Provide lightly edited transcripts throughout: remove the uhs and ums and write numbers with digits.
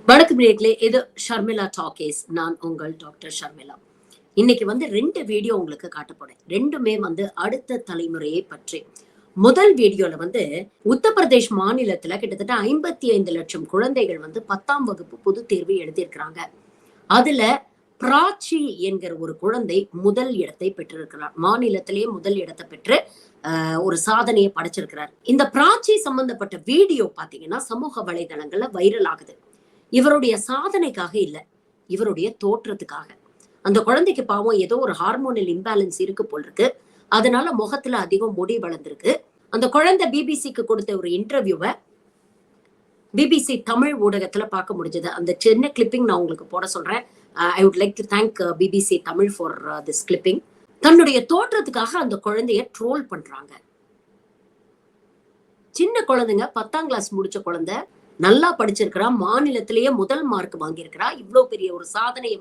வணக்கம் நேயர்களே, இது ஷர்மிளா டாக்கீஸ். நான் உங்கள் டாக்டர் ஷர்மிளா. இன்னைக்கு ரெண்டு வீடியோ உங்களுக்கு காட்ட போறேன். ரெண்டுமே அடுத்த தலைமுறையை பற்றி. முதல் வீடியோல உத்தரப்பிரதேஷ் மாநிலத்துல கிட்டத்தட்ட 55 லட்சம் குழந்தைகள் 10ஆம் வகுப்பு பொதுத் தேர்வு எழுதியிருக்கிறாங்க. அதுல பிராச்சி என்கிற ஒரு குழந்தை முதல் இடத்தை பெற்றிருக்கிறார். மாநிலத்திலேயே முதல் இடத்தை பெற்று ஒரு சாதனையை படைச்சிருக்கிறார். இந்த பிராச்சி சம்பந்தப்பட்ட வீடியோ பாத்தீங்கன்னா சமூக வலைதளங்கள்ல வைரல் ஆகுது. இவருடைய சாதனைக்காக இல்ல, இவருடைய தோற்றத்துக்காக. அந்த குழந்தைக்கு பாவம் ஏதோ ஒரு ஹார்மோனல் இம்பேலன்ஸ் இருக்கு போல் இருக்கு. அதனால முகத்துல அதிகம் முடி வளர்ந்திருக்கு. அந்த குழந்தை பிபிசிக்கு கொடுத்த ஒரு இன்டர்வியூவை பிபிசி தமிழ் ஊடகத்துல பார்க்க முடிஞ்சது. அந்த சின்ன கிளிப்பிங் நான் உங்களுக்கு போட சொல்றேன். I would like to thank BBC Tamil for this clipping. தன்னுடைய தோற்றத்துக்காக அந்த குழந்தைய ட்ரோல் பண்றாங்க. சின்ன குழந்தைங்க, 10ஆம் கிளாஸ் முடிச்ச குழந்தை, நல்லா படிச்சிருக்கிறா, மாநிலத்திலேயே முதல் மார்க் வாங்கியிருக்கிறா. இவ்வளவு பெரிய ஒரு சாதனையை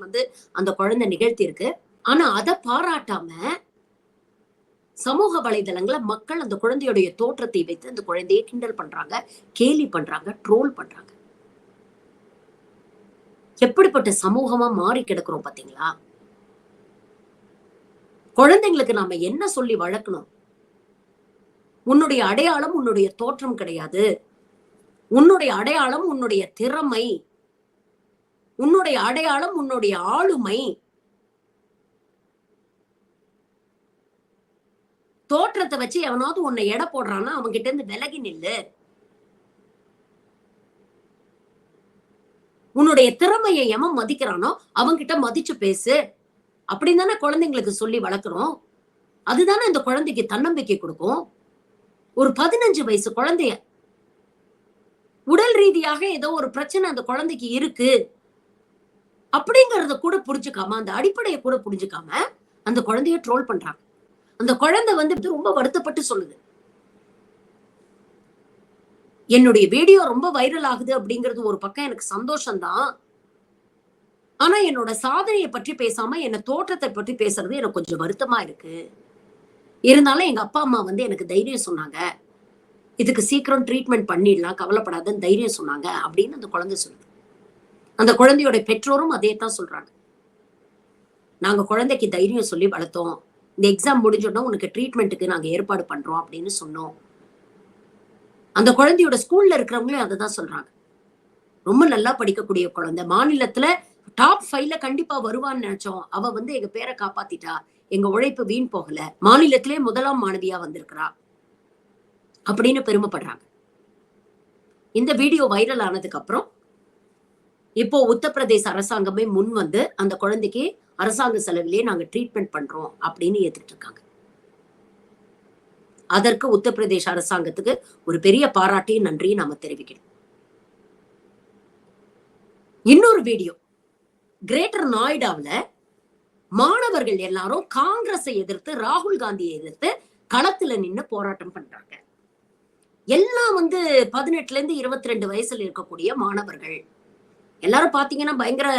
அந்த குழந்தை நிகழ்த்தி இருக்கு. ஆனா அதை பாராட்டாம சமூக வலைதளங்கள மக்கள் அந்த குழந்தையுடைய தோற்றத்தை வைத்து அந்த குழந்தையை கிண்டல் பண்றாங்க, கேலி பண்றாங்க, ட்ரோல் பண்றாங்க. எப்படிப்பட்ட சமூகமா மாறி கிடக்கிறோம் பாத்தீங்களா? குழந்தைங்களுக்கு நாம என்ன சொல்லி வளர்க்கணும்? உன்னுடைய அடையாளம் உன்னுடைய தோற்றம் கிடையாது. உன்னுடைய அடையாளம் உன்னுடைய திறமை, உன்னுடைய அடையாளம் உன்னுடைய ஆளுமை. தோற்றத்தை வச்சு எவனாவது உன்னை எடை போடுறான்னா அவங்க கிட்ட இருந்து விலகி நில்லு. உன்னுடைய திறமையை எவன் மதிக்கிறானோ அவன்கிட்ட மதிச்சு பேசு. அப்படின்னு தானே குழந்தைங்களுக்கு சொல்லி வளர்க்கிறோம். அதுதானே இந்த குழந்தைக்கு தன்னம்பிக்கை கொடுக்கும். ஒரு 15 வயசு குழந்தைய, உடல் ரீதியாக ஏதோ ஒரு பிரச்சனை அந்த குழந்தைக்கு இருக்கு அப்படிங்கறத கூட புரிஞ்சுக்காம, அந்த அடிப்படையை கூட புரிஞ்சுக்காம அந்த குழந்தைய ட்ரோல் பண்றாங்க. அந்த குழந்தை ரொம்ப வருத்தப்பட்டு சொல்லுது, என்னுடைய வீடியோ ரொம்ப வைரல் ஆகுது அப்படிங்கிறது ஒரு பக்கம் எனக்கு சந்தோஷம்தான். ஆனா என்னோட சாதனையை பற்றி பேசாம என்ன தோற்றத்தை பற்றி பேசுறது எனக்கு கொஞ்சம் வருத்தமா இருக்கு. இருந்தாலும் எங்க அப்பா அம்மா எனக்கு தைரியம் சொன்னாங்க, இதுக்கு சீக்கிரம் ட்ரீட்மெண்ட் பண்ணிடலாம், கவலைப்படாதன்னு தைரியம் சொன்னாங்க அப்படின்னு அந்த குழந்தை சொல்லுது. அந்த குழந்தையோட பெற்றோரும் அதே தான் சொல்றாங்க. நாங்க குழந்தைக்கு தைரியம் சொல்லி வளர்த்தோம். இந்த எக்ஸாம் முடிஞ்சோன்னா உனக்கு ட்ரீட்மெண்ட்டுக்கு நாங்க ஏற்பாடு பண்றோம் அப்படின்னு சொன்னோம். அந்த குழந்தையோட ஸ்கூல்ல இருக்கிறவங்களே அதை தான் சொல்றாங்க. ரொம்ப நல்லா படிக்கக்கூடிய குழந்தை, மாநிலத்துல டாப் 5ல கண்டிப்பா வருவான்னு நினைச்சோம். அவ எங்க பேரை காப்பாத்திட்டா, எங்க உழைப்பு வீண் போகல, மாநிலத்திலே முதலாம் மாணவியா வந்திருக்கிறா அப்படின்னு பெருமைப்படுறாங்க. இந்த வீடியோ வைரல் ஆனதுக்கு அப்புறம் இப்போ உத்தரப்பிரதேச அரசாங்கமே முன் அந்த குழந்தைக்கு அரசாங்க செலவிலேயே நாங்க ட்ரீட்மெண்ட் பண்றோம் அப்படின்னு ஏத்துட்டு இருக்காங்க. அதற்கு உத்தரப்பிரதேச அரசாங்கத்துக்கு ஒரு பெரிய பாராட்டையும் நன்றியும் நாம தெரிவிக்கணும். இன்னொரு வீடியோ, கிரேட்டர் நோய்டாவில் மாணவர்கள் எல்லாரும் காங்கிரஸை எதிர்த்து, ராகுல் காந்தியை எதிர்த்து களத்துல நின்று போராட்டம் பண்றாங்க. எல்லாம் 18ல இருந்து 22 வயசுல இருக்கக்கூடிய மாணவர்கள் எல்லாரும் பாத்தீங்கன்னா பயங்கர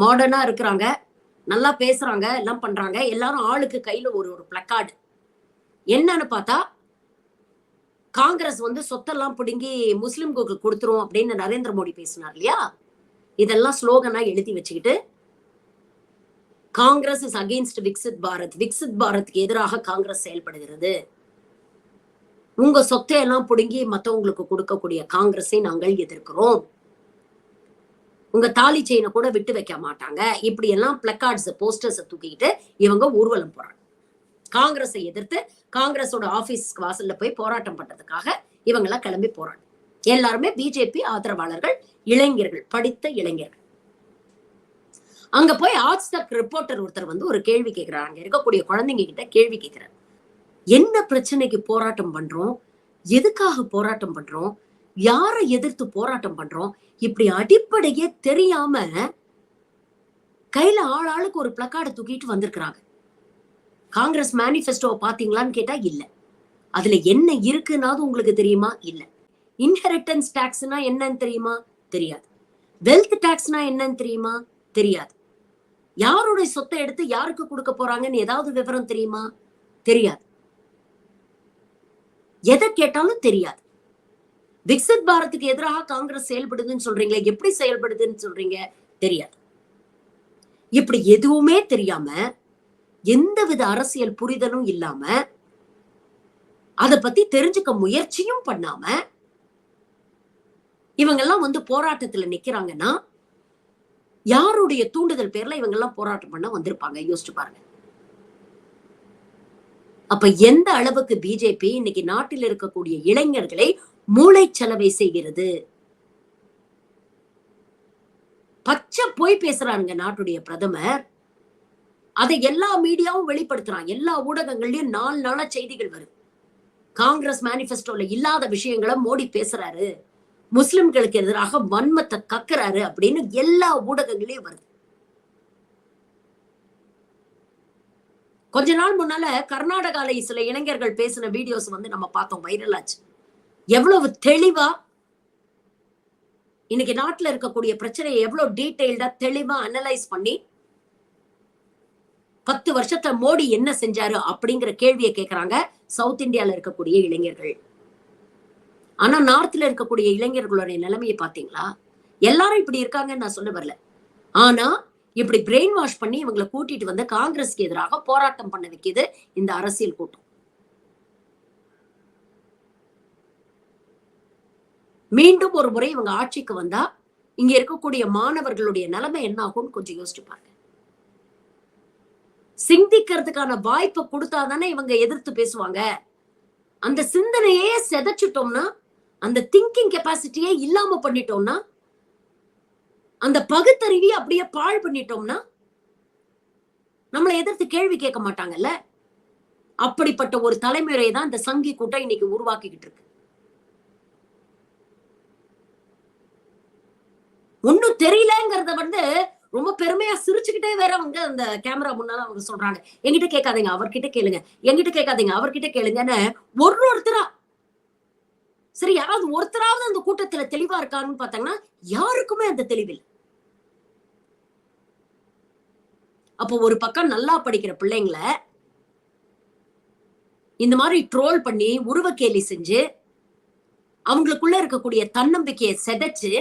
மாடர்னா இருக்கிறாங்க, நல்லா பேசுறாங்க, எல்லாம் பண்றாங்க. எல்லாரும் ஆளுக்கு கையில ஒரு பிளக்கார்டு. என்னன்னு பார்த்தா, காங்கிரஸ் சொத்தெல்லாம் பிடுங்கி முஸ்லிம்களுக்கு கொடுத்துரும் அப்படின்னு நரேந்திர மோடி பேசினார் இல்லையா? இதெல்லாம் ஸ்லோகனா எழுதி வச்சுக்கிட்டு, காங்கிரஸ் இஸ் அகெயின்ஸ்ட் விக்சித் பாரத், விக்சித் பாரத்துக்கு எதிராக காங்கிரஸ் செயல்படுகிறது, உங்க சொத்தையெல்லாம் பிடுங்கி மத்தவங்களுக்கு கொடுக்கக்கூடிய காங்கிரஸை நாங்கள் எதிர்க்கிறோம், உங்க தாலி செயினை கூட விட்டு வைக்க மாட்டாங்க, இப்படி எல்லாம் பிளக்கார்ட்ஸ், போஸ்டர்ஸ் தூக்கிட்டு இவங்க ஊர்வலம் போறாங்க. காங்கிரஸை எதிர்த்து காங்கிரஸோட ஆபீஸ் வாசல்ல போய் போராட்டம் பண்றதுக்காக இவங்க எல்லாம் கிளம்பி போறாங்க. எல்லாருமே பிஜேபி ஆதரவாளர்கள், இளைஞர்கள், படித்த இளைஞர்கள். அங்க போய் ஆஜ் தக் ரிப்போர்ட்டர் ஒருத்தர் ஒரு கேள்வி கேட்கிறார். அங்க இருக்கக்கூடிய குழந்தைங்க கிட்ட கேள்வி கேட்கிறார். என்ன பிரச்சனைக்கு போராட்டம் பண்றோம், எதுக்காக போராட்டம் பண்றோம், யாரை எதிர்த்து போராட்டம் பண்றோம், இப்படி அடிப்படையே தெரியாம கையில ஆளுக்கு ஒரு பிளக்கார்டு தூக்கிட்டு வந்திருக்கிறாங்க. காங்கிரஸ் மேனிபெஸ்டோ பாத்தீங்களான்னு கேட்டா இல்ல. அதுல என்ன இருக்குன்னாவது உங்களுக்கு தெரியுமா? இல்ல. இன்ஹெரிட்டன்ஸ் டாக்ஸ்னா என்னன்னு தெரியுமா? தெரியாது. வெல்த் டாக்ஸ்னா என்னன்னு தெரியுமா? தெரியாது. யாருடைய சொத்தை எடுத்து யாருக்கு கொடுக்க போறாங்கன்னு ஏதாவது விவரம் தெரியுமா? தெரியாது. எதை கேட்டாலும் தெரியாது. விக்சித் பாரத்துக்கு எதிராக காங்கிரஸ் செயல்படுதுன்னு சொல்றீங்களே, எப்படி செயல்படுதுன்னு சொல்றீங்க? தெரியாது. இப்படி எதுவுமே தெரியாம, எந்தவித அரசியல் புரிதலும் இல்லாம, அத பத்தி தெரிஞ்சுக்க முயற்சியும் பண்ணாம, இவங்கெல்லாம் போராட்டத்துல நிக்கிறாங்கன்னா, யாருடைய தூண்டுதல் பேர்ல இவங்கெல்லாம் போராட்டம் பண்ண வந்திருப்பாங்க? யோசிச்சு பாருங்க. அப்ப எந்த அளவுக்கு பிஜேபி இன்னைக்கு நாட்டில் இருக்கக்கூடிய இளைஞர்களை மூளைச்சலவை செய்கிறது? பச்சை பொய் பேசுறாங்க நாட்டுடைய பிரதமர். அதை எல்லா மீடியாவும் வெளிப்படுத்துறான். எல்லா ஊடகங்கள்லயும் நாளா செய்திகள் வருது. காங்கிரஸ் மேனிபெஸ்டோல இல்லாத விஷயங்களை மோடி பேசுறாரு, முஸ்லிம்களுக்கு எதிராக வன்மத்தை கக்குறாரு அப்படின்னு எல்லா ஊடகங்களையும் வருது. கொஞ்ச நாள் முன்னால கர்நாடகால சில இளைஞர்கள் பேசின வீடியோஸ் நம்ம பார்த்தோம், வைரல் ஆச்சு. எவ்வளவு தெளிவா இன்னைக்கு நாட்டுல இருக்கக்கூடிய பிரச்சனையை எவ்வளவு டீடைல்டா தெளிவா அனலைஸ் பண்ணி 10 வருஷத்துல மோடி என்ன செஞ்சாரு அப்படிங்கிற கேள்வியை கேட்கிறாங்க சவுத் இந்தியால இருக்கக்கூடிய இளைஞர்கள். ஆனா நார்த்ல இருக்கக்கூடிய இளைஞர்களுடைய நிலைமையை பாத்தீங்களா? எல்லாரும் இப்படி இருக்காங்கன்னு நான் சொல்ல வரல. ஆனா இப்படி பிரெயின் வாஷ் பண்ணி இவங்களை கூட்டிட்டு வந்து காங்கிரஸ்க்கு எதிராக போராட்டம் பண்ண வைக்குது இந்த அரசியல் கூட்டம். மீண்டும் ஒரு முறை இவங்க ஆட்சிக்கு வந்தா இங்க இருக்கக்கூடிய மாணவர்களுடைய நிலைமை என்ன ஆகும்னு கொஞ்சம் யோசிச்சு பாருங்க. சிந்திக்கிறதுக்கான வாய்ப்பை கொடுத்தாதானே இவங்க எதிர்த்து பேசுவாங்க. அந்த சிந்தனையே செதைச்சிட்டோம்னா, அந்த திங்கிங் கெப்பாசிட்டியே இல்லாம பண்ணிட்டோம்னா, அந்த பகுத்தறிவி அப்படியே பாழ் பண்ணிட்டோம்னா, நம்மளை எதிர்த்து கேள்வி கேட்க மாட்டாங்கல்ல. அப்படிப்பட்ட ஒரு தலைமுறையை தான் இந்த சங்கி கூட்டம் இன்னைக்கு உருவாக்கிக்கிட்டு இருக்கு. ஒன்னும் தெரியலங்கிறத ரொம்ப பெருமையா சிரிச்சுக்கிட்டே வேற அந்த கேமரா முன்னால அவங்க சொல்றாங்க, என்கிட்ட கேட்காதீங்க, அவர்கிட்ட கேளுங்க, என்கிட்ட கேட்காதீங்க, அவர்கிட்ட கேளுங்கன்னு ஒருத்தரா. சரி, யாராவது ஒருத்தராவது அந்த கூட்டத்துல தெளிவா இருக்காருன்னு பார்த்தாங்கன்னா யாருக்குமே அந்த தெளிவில். அப்போ ஒரு பக்கம் நல்லா படிக்கிற பிள்ளைங்களை இந்த மாதிரி ட்ரோல் பண்ணி உருவக்கேலி செஞ்சு அவங்களுக்குள்ள இருக்கக்கூடிய தன்னம்பிக்கையை செதைச்சு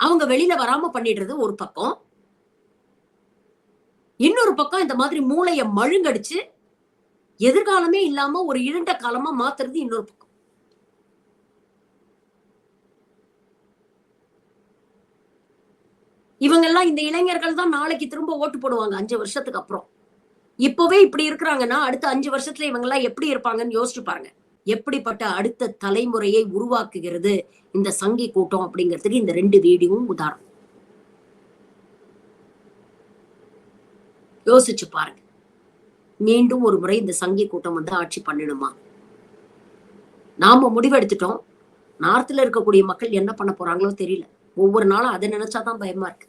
அவங்க வெளியில வராம பண்ணிடுறது ஒரு பக்கம். இன்னொரு பக்கம் இந்த மாதிரி மூளைய மழுங்கடிச்சு எதிர்காலமே இல்லாம ஒரு இருண்ட காலமா மாத்துறது இன்னொரு பக்கம். இவங்க எல்லாம், இந்த இளைஞர்கள் தான் நாளைக்கு திரும்ப ஓட்டு போடுவாங்க 5 வருஷத்துக்கு அப்புறம். இப்பவே இப்படி இருக்கிறாங்கன்னா அடுத்த 5 வருஷத்துல இவங்க எல்லாம் எப்படி இருப்பாங்கன்னு யோசிச்சு பாருங்க. எப்படிப்பட்ட அடுத்த தலைமுறையை உருவாக்குகிறது இந்த சங்கி கூட்டம் அப்படிங்கிறதுக்கு இந்த 2 வீடியோவும் உதாரணம். யோசிச்சு பாருங்க. மீண்டும் ஒரு முறை இந்த சங்கி கூட்டம் ஆட்சி பண்ணணுமா? நாம முடிவெடுத்துட்டோம். நார்த்ல இருக்கக்கூடிய மக்கள் என்ன பண்ண போறாங்களோ தெரியல. ஒவ்வொரு நாளும் அதை நினைச்சாதான் பயமா இருக்கு.